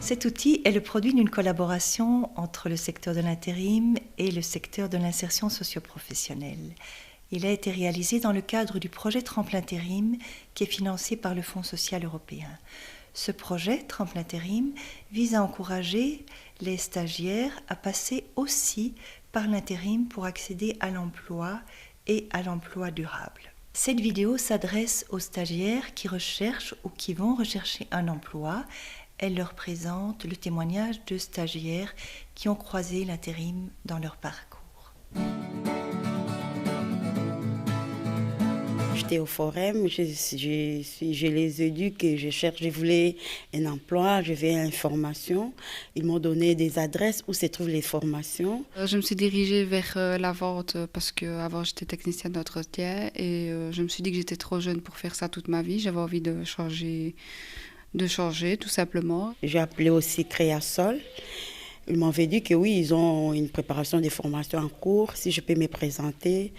Cet outil est le produit d'une collaboration entre le secteur de l'intérim et le secteur de l'insertion socio-professionnelle. Il a été réalisé dans le cadre du projet Tremplin Intérim qui est financé par le Fonds social européen. Ce projet Tremplin Intérim vise à encourager les stagiaires à passer aussi par l'intérim pour accéder à l'emploi et à l'emploi durable. Cette vidéo s'adresse aux stagiaires qui recherchent ou qui vont rechercher un emploi. Elle leur présente le témoignage de stagiaires qui ont croisé l'intérim dans leur parcours. J'étais au forum, je les éduque et je voulais un emploi, je veux une formation. Ils m'ont donné des adresses où se trouvent les formations. Je me suis dirigée vers la vente parce qu'avant j'étais technicienne d'entretien et je me suis dit que j'étais trop jeune pour faire ça toute ma vie. J'avais envie de changer tout simplement. J'ai appelé aussi Créasol. Ils m'avaient dit que oui, ils ont une préparation des formations en cours, si je peux me présenter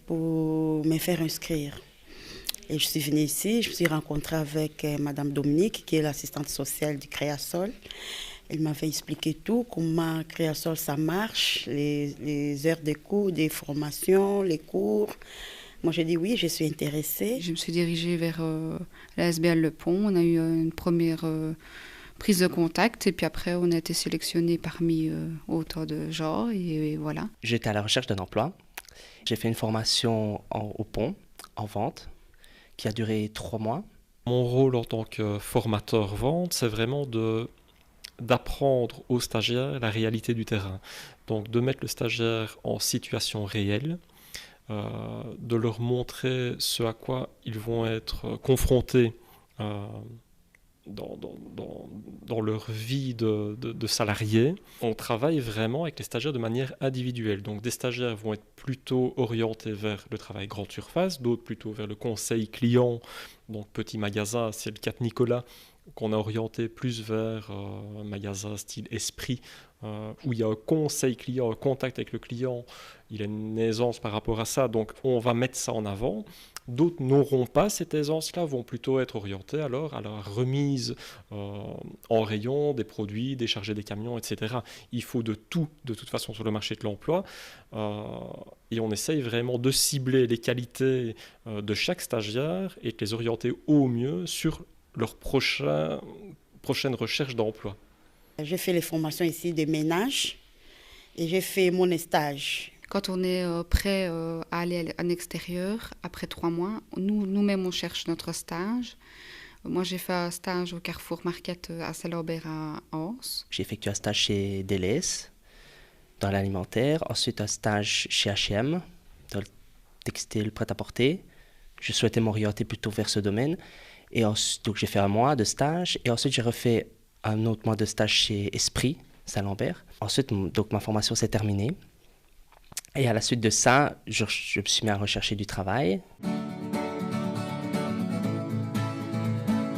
pour me faire inscrire. Et je suis venue ici, je me suis rencontrée avec Madame Dominique, qui est l'assistante sociale du Créasol. Elle m'avait expliqué tout, comment Créasol ça marche, les heures de cours, des formations, les cours. Moi, j'ai dit oui, je suis intéressée. Je me suis dirigée vers la SBL Le Pont. On a eu une première prise de contact et puis après, on a été sélectionnés parmi autant de genres et voilà. J'étais à la recherche d'un emploi. J'ai fait une formation au Pont, en vente, qui a duré 3 mois. Mon rôle en tant que formateur vente, c'est vraiment d'apprendre aux stagiaires la réalité du terrain. Donc de mettre le stagiaire en situation réelle, de leur montrer ce à quoi ils vont être confrontés dans leur vie de salariés. On travaille vraiment avec les stagiaires de manière individuelle. Donc des stagiaires vont être plutôt orientés vers le travail grande surface, d'autres plutôt vers le conseil client, donc petit magasin, c'est le cas de Nicolas, qu'on a orienté plus vers un magasin style esprit, où il y a un conseil client, un contact avec le client, il a une aisance par rapport à ça, donc on va mettre ça en avant. D'autres n'auront pas cette aisance-là, vont plutôt être orientés alors à la remise en rayon des produits, décharger des camions, etc. Il faut de tout, de toute façon, sur le marché de l'emploi. Et on essaye vraiment de cibler les qualités de chaque stagiaire et de les orienter au mieux sur leur prochaine recherche d'emploi. J'ai fait les formations ici de ménage et j'ai fait mon stage. Quand on est prêt à aller en extérieur, après 3 mois, nous-mêmes on cherche notre stage. Moi j'ai fait un stage au Carrefour Market à Saint-Lambert à Anse. J'ai effectué un stage chez Deleuze, dans l'alimentaire. Ensuite un stage chez H&M, dans le textile prêt-à-porter. Je souhaitais m'orienter plutôt vers ce domaine. Et donc j'ai fait 1 mois de stage et ensuite j'ai refait un autre mois de stage chez Esprit, Saint-Lambert. Ensuite, donc ma formation s'est terminée. Et à la suite de ça, je me suis mis à rechercher du travail.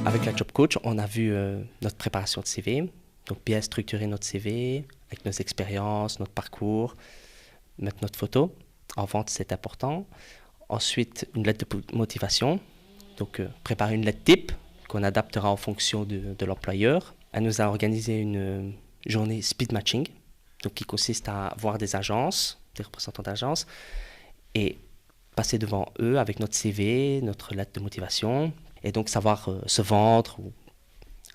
Avec la Job Coach, on a vu notre préparation de CV, donc bien structurer notre CV avec nos expériences, notre parcours, mettre notre photo. En vente, c'est important. Ensuite, une lettre de motivation. Donc, préparer une lettre type qu'on adaptera en fonction de l'employeur. Elle nous a organisé une journée speed matching, donc qui consiste à voir des agences, des représentants d'agences, et passer devant eux avec notre CV, notre lettre de motivation, et donc savoir se vendre ou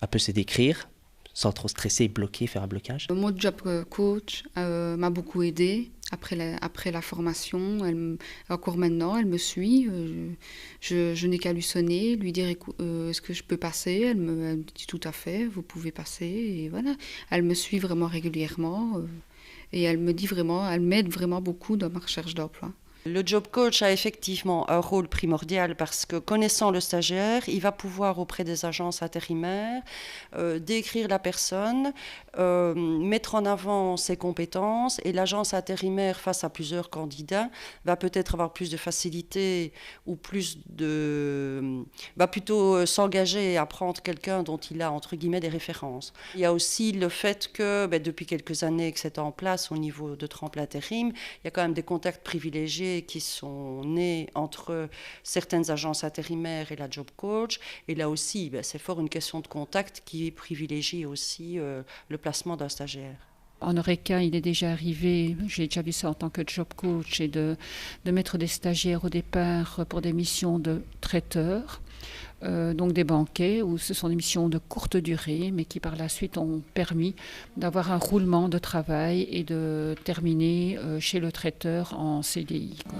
un peu se décrire, sans trop stresser et bloquer, faire un blocage. Mon job coach m'a beaucoup aidée. Après la formation, encore maintenant, elle me suit. Je n'ai qu'à lui sonner, lui dire est-ce que je peux passer. Elle me dit tout à fait, vous pouvez passer. Et voilà. Elle me suit vraiment régulièrement et elle m'aide vraiment beaucoup dans ma recherche d'emploi. Le job coach a effectivement un rôle primordial parce que connaissant le stagiaire, il va pouvoir auprès des agences intérimaires décrire la personne, mettre en avant ses compétences et l'agence intérimaire face à plusieurs candidats va peut-être avoir plus de facilité ou va plutôt s'engager à prendre quelqu'un dont il a entre guillemets des références. Il y a aussi le fait que depuis quelques années que c'est en place au niveau de Tremplin Intérim, il y a quand même des contacts privilégiés projets qui sont nés entre certaines agences intérimaires et la Job Coach. Et là aussi, c'est fort une question de contact qui privilégie aussi le placement d'un stagiaire. En Oreca, il est déjà arrivé, j'ai déjà vu ça en tant que job coach, et de mettre des stagiaires au départ pour des missions de traiteurs, donc des banquets, où ce sont des missions de courte durée, mais qui par la suite ont permis d'avoir un roulement de travail et de terminer chez le traiteur en CDI, quoi.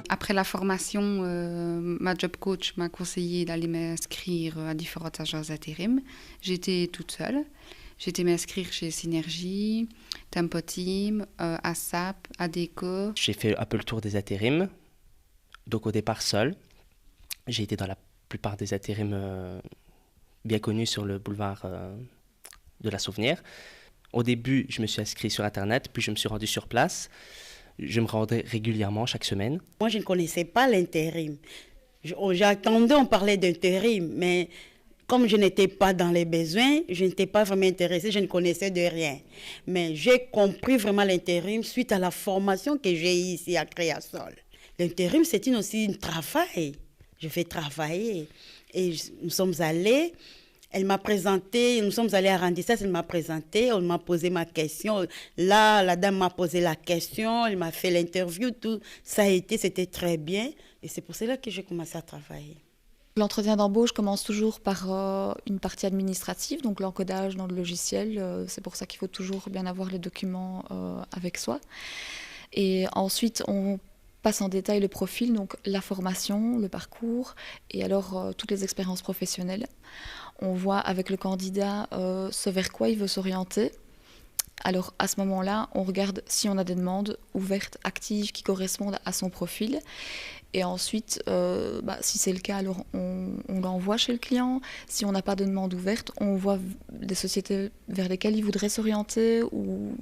Après la formation, ma job coach m'a conseillé d'aller m'inscrire à différentes agences d'intérim. J'étais toute seule. J'étais m'inscrire chez Synergie, Tempo Team, ASAP, ADECO. J'ai fait un peu le tour des intérims. Donc au départ seul. J'ai été dans la plupart des intérims bien connus sur le boulevard de la Souvenir. Au début, je me suis inscrit sur Internet, puis je me suis rendu sur place. Je me rendais régulièrement, chaque semaine. Moi, je ne connaissais pas l'intérim. J'attendais, on parlait d'intérim, mais comme je n'étais pas dans les besoins, je n'étais pas vraiment intéressée, je ne connaissais de rien. Mais j'ai compris vraiment l'intérim suite à la formation que j'ai eue ici à Créasol. L'intérim, c'est aussi un travail. Je fais travailler. Et nous sommes allés. Elle m'a présenté, nous sommes allés à Randissas, elle m'a présenté, on m'a posé ma question. Là, la dame m'a posé la question, elle m'a fait l'interview, tout. Ça a été, c'était très bien. Et c'est pour cela que j'ai commencé à travailler. L'entretien d'embauche commence toujours par une partie administrative, donc l'encodage dans le logiciel. C'est pour ça qu'il faut toujours bien avoir les documents avec soi. Et ensuite, on passe en détail le profil, donc la formation, le parcours et alors toutes les expériences professionnelles. On voit avec le candidat ce vers quoi il veut s'orienter. Alors à ce moment-là, on regarde si on a des demandes ouvertes, actives, qui correspondent à son profil. Et ensuite, si c'est le cas, alors on l'envoie chez le client. Si on n'a pas de demande ouverte, on voit des sociétés vers lesquelles il voudrait s'orienter ou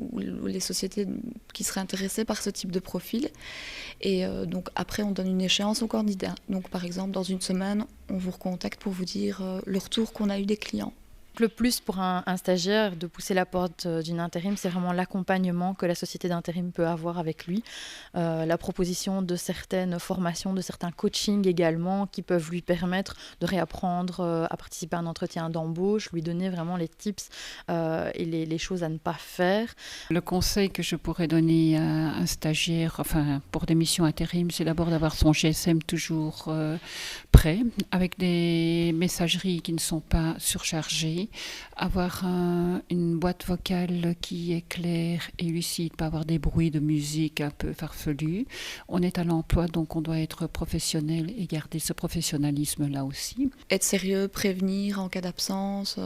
les sociétés qui seraient intéressées par ce type de profil. Et donc après, on donne une échéance au candidat. Donc par exemple, dans une semaine, on vous recontacte pour vous dire le retour qu'on a eu des clients. Le plus pour un stagiaire de pousser la porte d'une intérim, c'est vraiment l'accompagnement que la société d'intérim peut avoir avec lui, la proposition de certaines formations, de certains coachings également qui peuvent lui permettre de réapprendre à participer à un entretien d'embauche, lui donner vraiment les tips et les choses à ne pas faire. Le conseil que je pourrais donner à un stagiaire, enfin pour des missions intérim, c'est d'abord d'avoir son GSM toujours prêt, avec des messageries qui ne sont pas surchargées. Avoir une boîte vocale qui est claire et lucide, pas avoir des bruits de musique un peu farfelus. On est à l'emploi, donc on doit être professionnel et garder ce professionnalisme-là aussi. Être sérieux, prévenir en cas d'absence,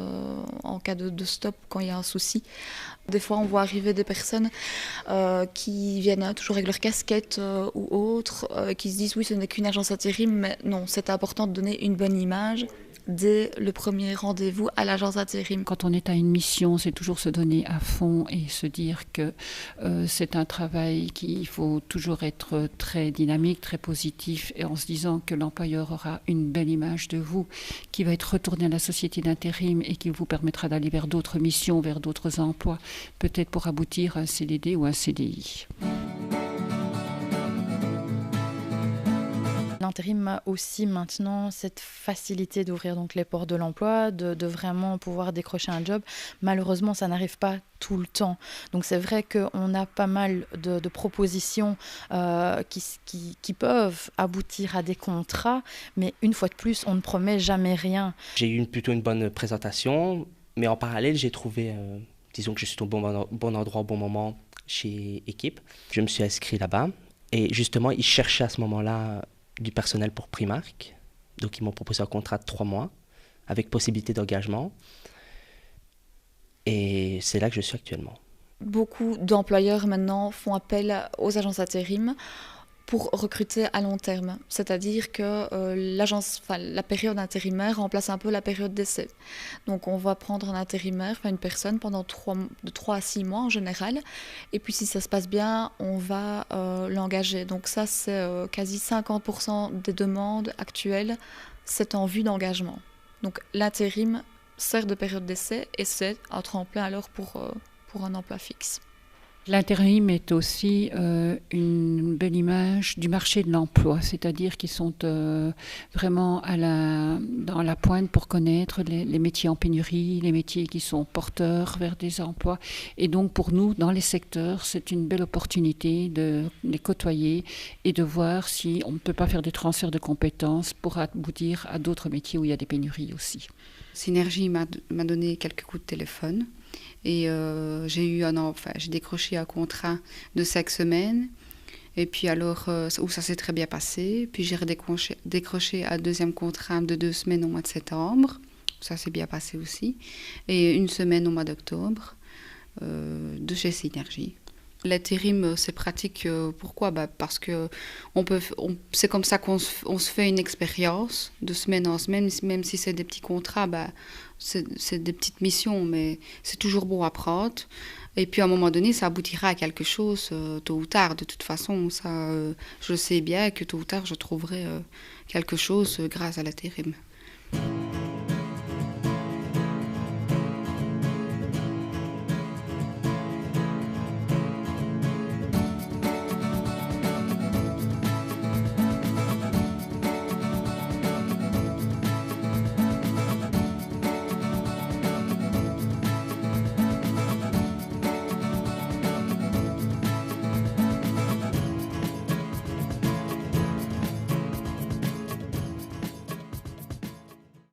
en cas de stop quand il y a un souci. Des fois, on voit arriver des personnes qui viennent toujours avec leur casquette ou autre, qui se disent oui, ce n'est qu'une agence intérim, mais non, c'est important de donner une bonne image dès le premier rendez-vous à l'agence intérim. Quand on est à une mission, c'est toujours se donner à fond et se dire que c'est un travail qu'il faut toujours être très dynamique, très positif, et en se disant que l'employeur aura une belle image de vous, qui va être retournée à la société d'intérim et qui vous permettra d'aller vers d'autres missions, vers d'autres emplois, peut-être pour aboutir à un CDD ou un CDI. L'intérim a aussi maintenant cette facilité d'ouvrir donc les portes de l'emploi, de vraiment pouvoir décrocher un job. Malheureusement, ça n'arrive pas tout le temps. Donc c'est vrai qu'on a pas mal de propositions qui peuvent aboutir à des contrats, mais une fois de plus, on ne promet jamais rien. J'ai eu plutôt une bonne présentation, mais en parallèle, j'ai trouvé, disons que je suis au bon endroit au bon moment chez Équipe. Je me suis inscrit là-bas et justement, ils cherchaient à ce moment-là du personnel pour Primark. Donc ils m'ont proposé un contrat de 3 mois avec possibilité d'engagement. Et c'est là que je suis actuellement. Beaucoup d'employeurs maintenant font appel aux agences intérim pour recruter à long terme. C'est-à-dire que la période intérimaire remplace un peu la période d'essai. Donc on va prendre un intérimaire, une personne pendant de 3 à 6 mois en général. Et puis si ça se passe bien, on va l'engager. Donc ça, c'est quasi 50% des demandes actuelles, c'est en vue d'engagement. Donc l'intérim sert de période d'essai et c'est un tremplin alors pour un emploi fixe. L'intérim est aussi une belle image du marché de l'emploi, c'est-à-dire qu'ils sont vraiment dans la pointe pour connaître les métiers en pénurie, les métiers qui sont porteurs vers des emplois. Et donc pour nous, dans les secteurs, c'est une belle opportunité de les côtoyer et de voir si on ne peut pas faire des transferts de compétences pour aboutir à d'autres métiers où il y a des pénuries aussi. Synergie m'a donné quelques coups de téléphone. Et j'ai décroché un contrat de 5 semaines. Et puis alors, où ça s'est très bien passé. Puis j'ai décroché un deuxième contrat de 2 semaines au mois de septembre. Ça s'est bien passé aussi. Et 1 semaine au mois d'octobre de chez Synergie. L'intérim, c'est pratique. Pourquoi ? Parce que c'est comme ça qu'on se fait une expérience de semaine en semaine, même si c'est des petits contrats. C'est des petites missions, mais c'est toujours bon à prendre. Et puis à un moment donné, ça aboutira à quelque chose, tôt ou tard. De toute façon, ça, je sais bien que tôt ou tard, je trouverai quelque chose grâce à l'intérim.